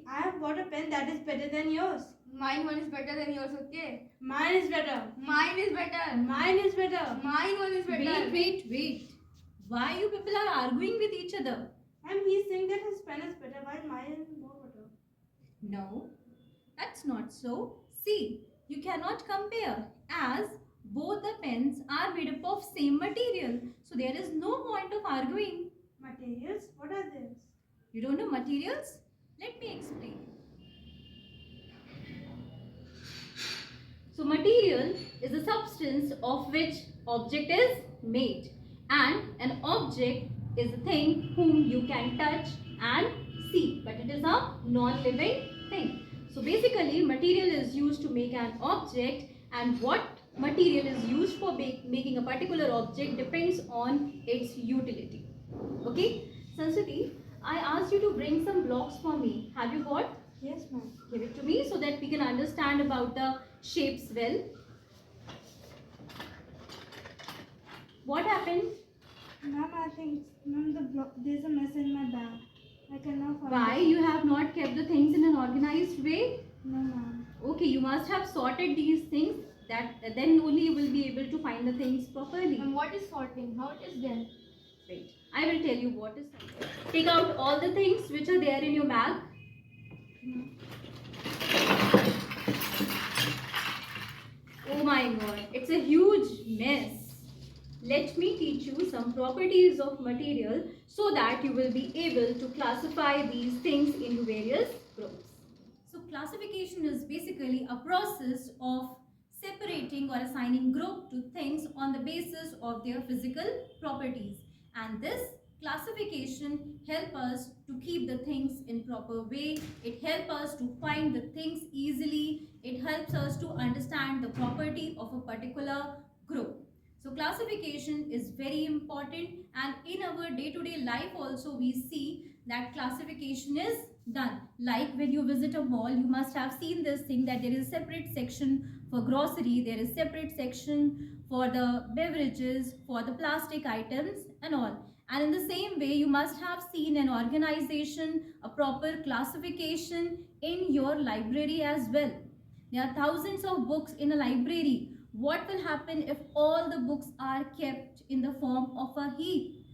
See, I have bought a pen that is better than yours. Mine one is better than yours, okay? Mine is better. Mine is better. Mine is better. Mine one is better. Wait. Why you people are arguing with each other? And he's saying that his pen is better while mine is more better. No, that's not so. See, you cannot compare as both the pens are made up of same material. So there is no point of arguing. Materials? What are these? You don't know materials? Let me explain. So material is a substance of which object is made, and an object is a thing whom you can touch and see, but it is a non-living thing. So basically material is used to make an object, and what material is used for making a particular object depends on its utility. Okay, Sanskriti, I asked you to bring some blocks for me. Have you got? Yes, ma'am. Give it to me so that we can understand about the shapes well. What happened? Ma'am, I think there's a mess in my bag. I cannot find Why it. you have not kept the things in an organized way? No, ma'am. Okay, you must have sorted these things. That then only you will be able to find the things properly. And what is sorting? How it is done? Wait, I will tell you what is sorting. Take out all the things which are there in your bag. Oh my god, it's a huge mess. Let me teach you some properties of material so that you will be able to classify these things into various groups. So classification is basically a process of separating or assigning group to things on the basis of their physical properties, and this classification help us to keep the things in proper way. It helps us to find the things easily. It helps us to understand the property of a particular group. So classification is very important, and in our day-to-day life also we see that classification is done. Like when you visit a mall, you must have seen this thing that there is a separate section for grocery, there is separate section for the beverages, for the plastic items and all. And in the same way, you must have seen an organization, a proper classification in your library as well. There are thousands of books in a library. What will happen if all the books are kept in the form of a heap?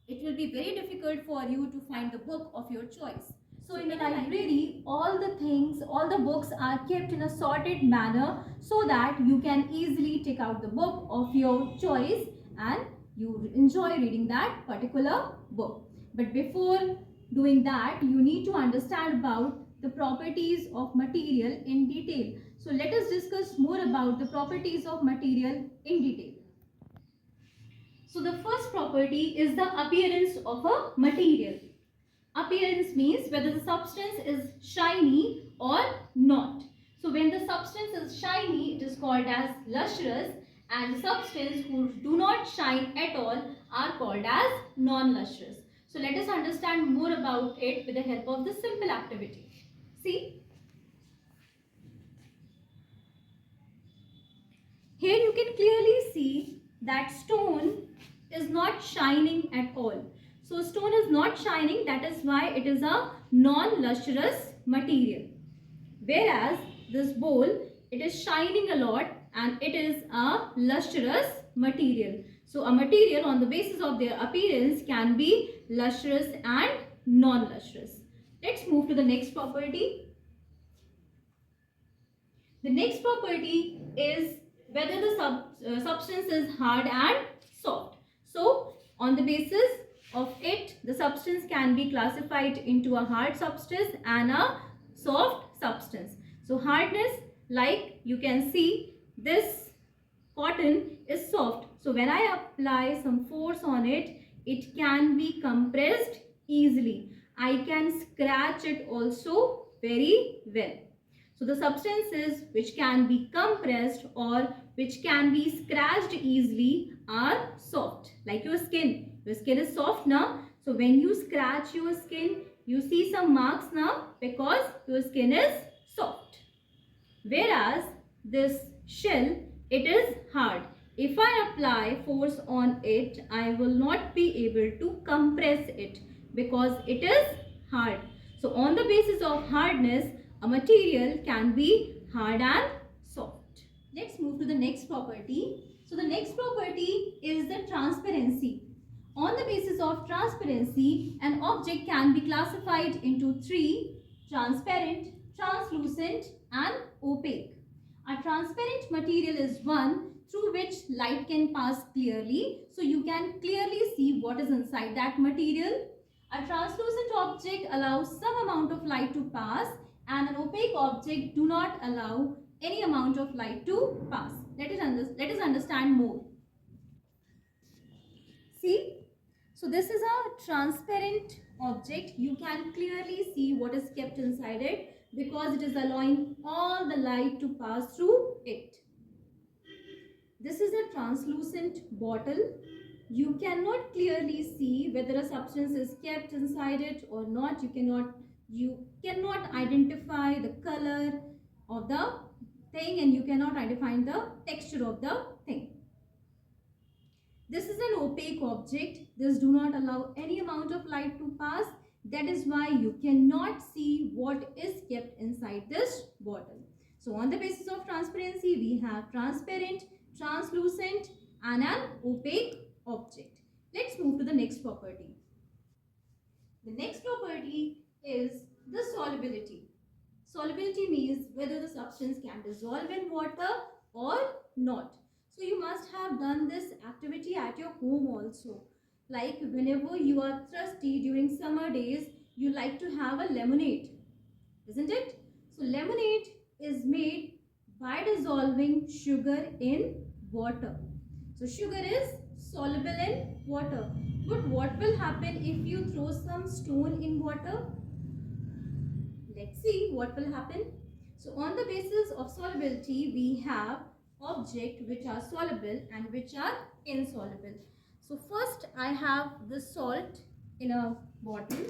It will be very difficult for you to find the book of your choice. So in a library, all the things, all the books are kept in a sorted manner so that you can easily take out the book of your choice and you enjoy reading that particular book. But before doing that, you need to understand about the properties of material in detail. So let us discuss more about the properties of material in detail. So the first property is the appearance of a material. Appearance means whether the substance is shiny or not. So when the substance is shiny, it is called as lustrous, and the substance who do not shine at all are called as non-lustrous. So let us understand more about it with the help of this simple activity. See, here you can clearly see that stone is not shining at all. So stone is not shining, that is why it is a non-lustrous material. Whereas this bowl, it is shining a lot and it is a lustrous material. So a material on the basis of their appearance can be lustrous and non-lustrous. Let's move to the next property. The next property is whether the substance is hard and soft. So on the basis of it, the substance can be classified into a hard substance and a soft substance. So hardness, like you can see, this cotton is soft. So when I apply some force on it, it can be compressed easily. I can scratch it also very well. So the substances which can be compressed or which can be scratched easily are soft, like your skin. Your skin is soft now. So when you scratch your skin, you see some marks now because your skin is soft. Whereas this shell, it is hard. If I apply force on it, I will not be able to compress it because it is hard. So on the basis of hardness, a material can be hard and soft. Let's move to the next property. So the next property is the transparency. On the basis of transparency, an object can be classified into three: transparent, translucent and opaque. A transparent material is one through which light can pass clearly, so you can clearly see what is inside that material. A translucent object allows some amount of light to pass, and an opaque object do not allow any amount of light to pass. Let us understand more. See, so this is a transparent object. You can clearly see what is kept inside it because it is allowing all the light to pass through it. This is a translucent bottle. You cannot clearly see whether a substance is kept inside it or not. You cannot identify the color of the thing, and you cannot identify the texture of the thing. This is an opaque object. This do not allow any amount of light to pass. That is why you cannot see what is kept inside this bottle. So on the basis of transparency, we have transparent, translucent and an opaque object. Let's move to the next property. The next property is the solubility. Solubility means whether the substance can dissolve in water or not. So you must have done this activity at your home also. Like whenever you are thirsty during summer days, you like to have a lemonade, isn't it? So lemonade is made by dissolving sugar in water. So sugar is soluble in water. But what will happen if you throw some stone in water? Let's see what will happen. So on the basis of solubility, we have objects which are soluble and which are insoluble. So first I have the salt in a bottle.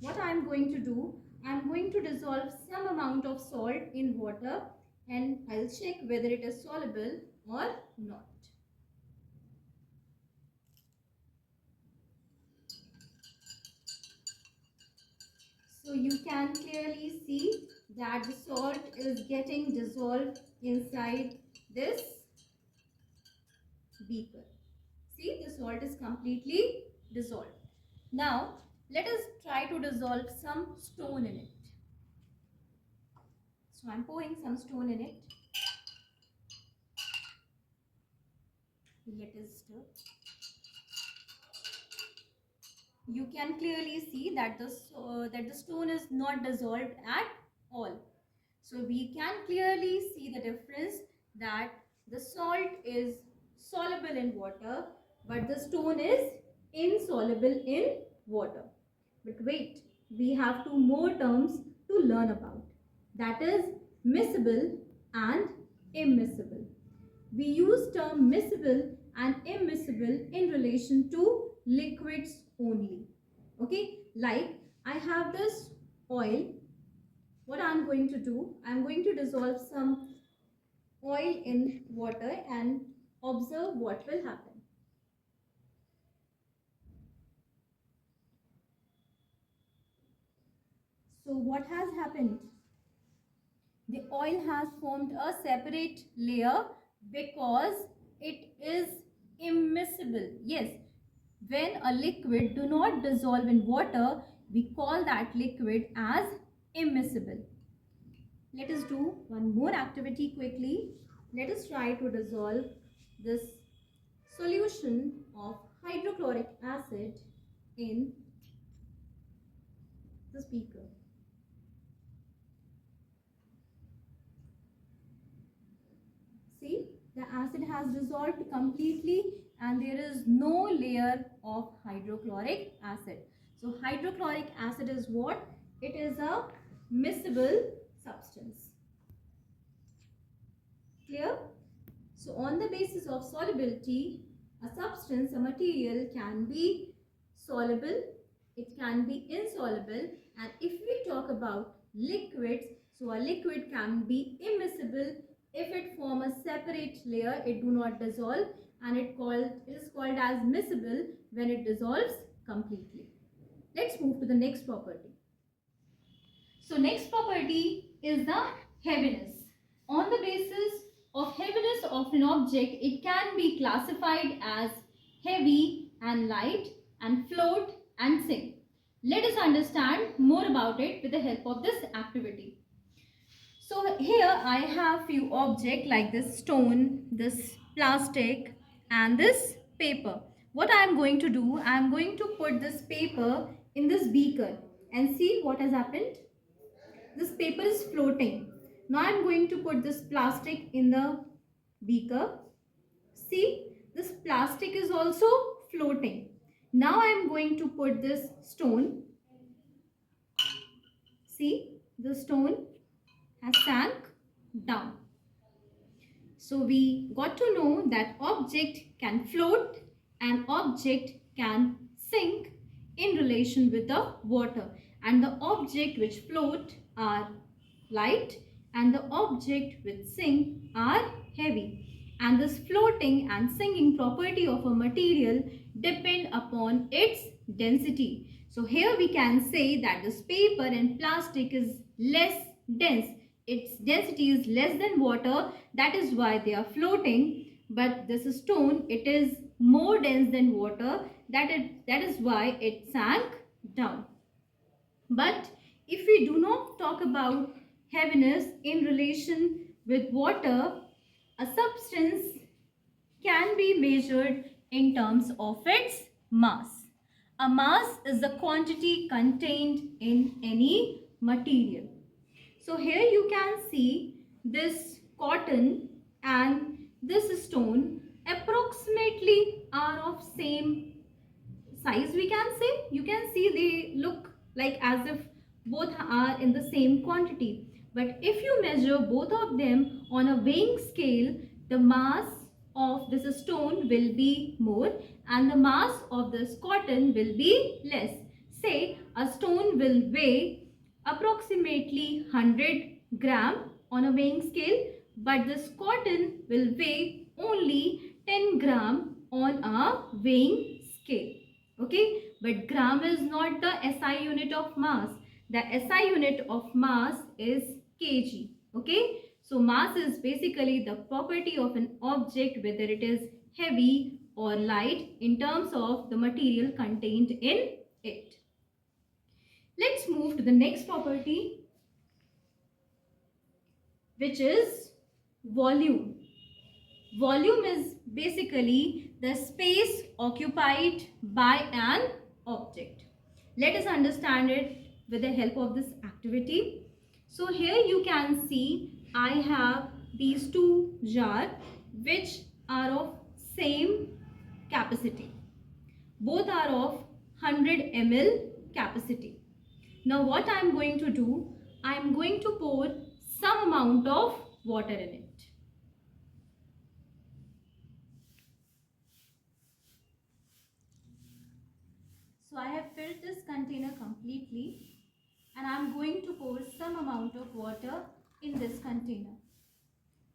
What I am going to do, I am going to dissolve some amount of salt in water and I'll check whether it is soluble or not. So you can clearly see that the salt is getting dissolved inside this beaker. See, the salt is completely dissolved. Now, let us try to dissolve some stone in it. So, I am pouring some stone in it. Let us stir. You can clearly see that the stone is not dissolved at all. So, we can clearly see the difference that the salt is soluble in water, but the stone is insoluble in water. But wait, we have two more terms to learn about. That is miscible and immiscible. We use term miscible and immiscible in relation to liquids only. Okay, like I have this oil. What I am going to do, I am going to dissolve some oil in water and observe what will happen. So what has happened? The oil has formed a separate layer because it is immiscible. Yes, when a liquid do not dissolve in water, we call that liquid as immiscible. Let us do one more activity quickly. Let us try to dissolve this solution of hydrochloric acid in the beaker. See, the acid has dissolved completely and there is no layer of hydrochloric acid. So hydrochloric acid is what? It is a miscible substance. Clear? So on the basis of solubility, a substance, a material can be soluble, it can be insoluble, and if we talk about liquids, so a liquid can be immiscible if it form a separate layer, it do not dissolve, and it is called as miscible when it dissolves completely. Let's move to the next property. So next property is the heaviness. On the basis of heaviness of an object, it can be classified as heavy and light and float and sink. Let us understand more about it with the help of this activity. So here I have few objects like this stone, this plastic and this paper. What I am going to do, I am going to put this paper in this beaker and see what has happened. This paper is floating. Now I am going to put this plastic in the beaker. See, this plastic is also floating. Now I am going to put this stone. See, the stone has sank down. So we got to know that object can float and object can sink in relation with the water, and the object which float are light and the object which sink are heavy, and this floating and sinking property of a material depend upon its density. So here we can say that this paper and plastic is less dense. Its density is less than water, that is why they are floating. But this stone, it is more dense than water, that is why it sank down. But if we do not talk about heaviness in relation with water, a substance can be measured in terms of its mass. A mass is the quantity contained in any material. So here you can see this cotton and this stone approximately are of same size, we can say. You can see they look like as if both are in the same quantity. But if you measure both of them on a weighing scale, the mass of this stone will be more and the mass of this cotton will be less. Say a stone will weigh approximately 100 gram on a weighing scale, but this cotton will weigh only 10 gram on a weighing scale. Okay, but gram is not the SI unit of mass. The SI unit of mass is kg. Okay, so mass is basically the property of an object, whether it is heavy or light, in terms of the material contained in it. Let's move to the next property, which is volume. Volume is basically the space occupied by an object. Let us understand it with the help of this activity. So here you can see I have these two jars which are of same capacity. Both are of 100 ml capacity. Now what I am going to do, I am going to pour some amount of water in it. So I have filled this container completely and I am going to pour some amount of water in this container.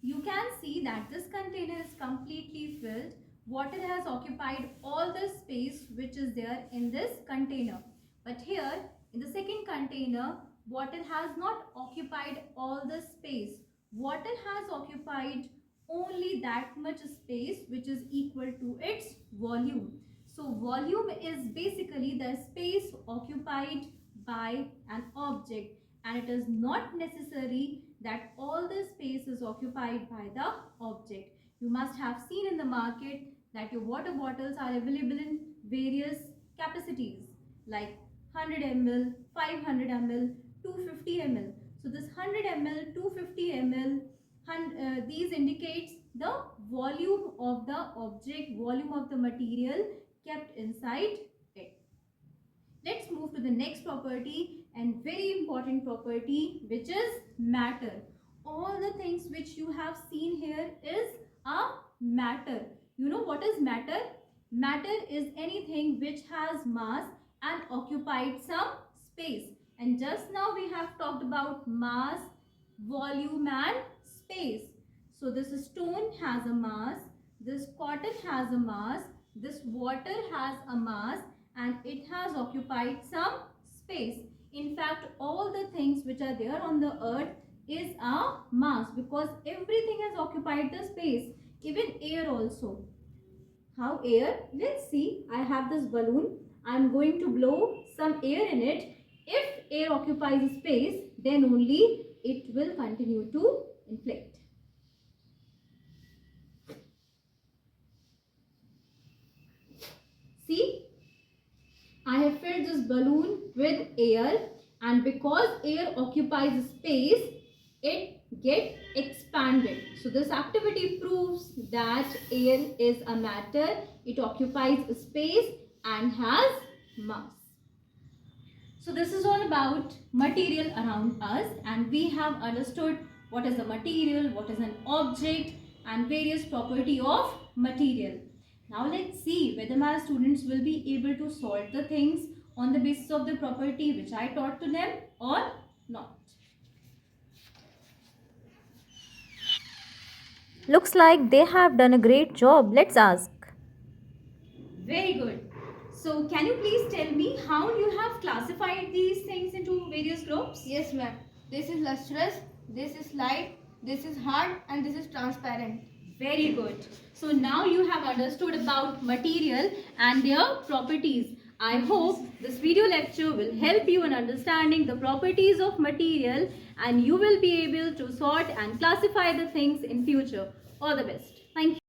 You can see that this container is completely filled. Water has occupied all the space which is there in this container. But here in the second container, water has not occupied all the space. Water has occupied only that much space which is equal to its volume. So volume is basically the space occupied by an object, and it is not necessary that all the space is occupied by the object. You must have seen in the market that your water bottles are available in various capacities like 100 ml, 500 ml, 250 ml. So this 100 ml, 250 ml, these indicates the volume of the object, volume of the material kept inside it. Let's move to the next property and very important property, which is matter. All the things which you have seen here is a matter. You know what is matter? Matter is anything which has mass and occupied some space. And just now we have talked about mass, volume and space. So this stone has a mass, this cotton has a mass, this water has a mass and it has occupied some space. In fact, all the things which are there on the earth is a mass because everything has occupied the space, even air also. How air? Let's see. I have this balloon. I'm going to blow some air in it. If air occupies space, then only it will continue to inflate. See, I have filled this balloon with air, and because air occupies space, it gets expanded. So this activity proves that air is a matter, it occupies space and has mass. So this is all about material around us, and we have understood what is a material, what is an object, and various property of material. Now let's see whether my students will be able to solve the things on the basis of the property which I taught to them or not. Looks like they have done a great job. Let's ask. Very good. So can you please tell me how you have classified these things into various groups? Yes, ma'am. This is lustrous, this is light, this is hard, and this is transparent. Very good. So now you have understood about material and their properties. I hope this video lecture will help you in understanding the properties of material, and you will be able to sort and classify the things in future. All the best. Thank you.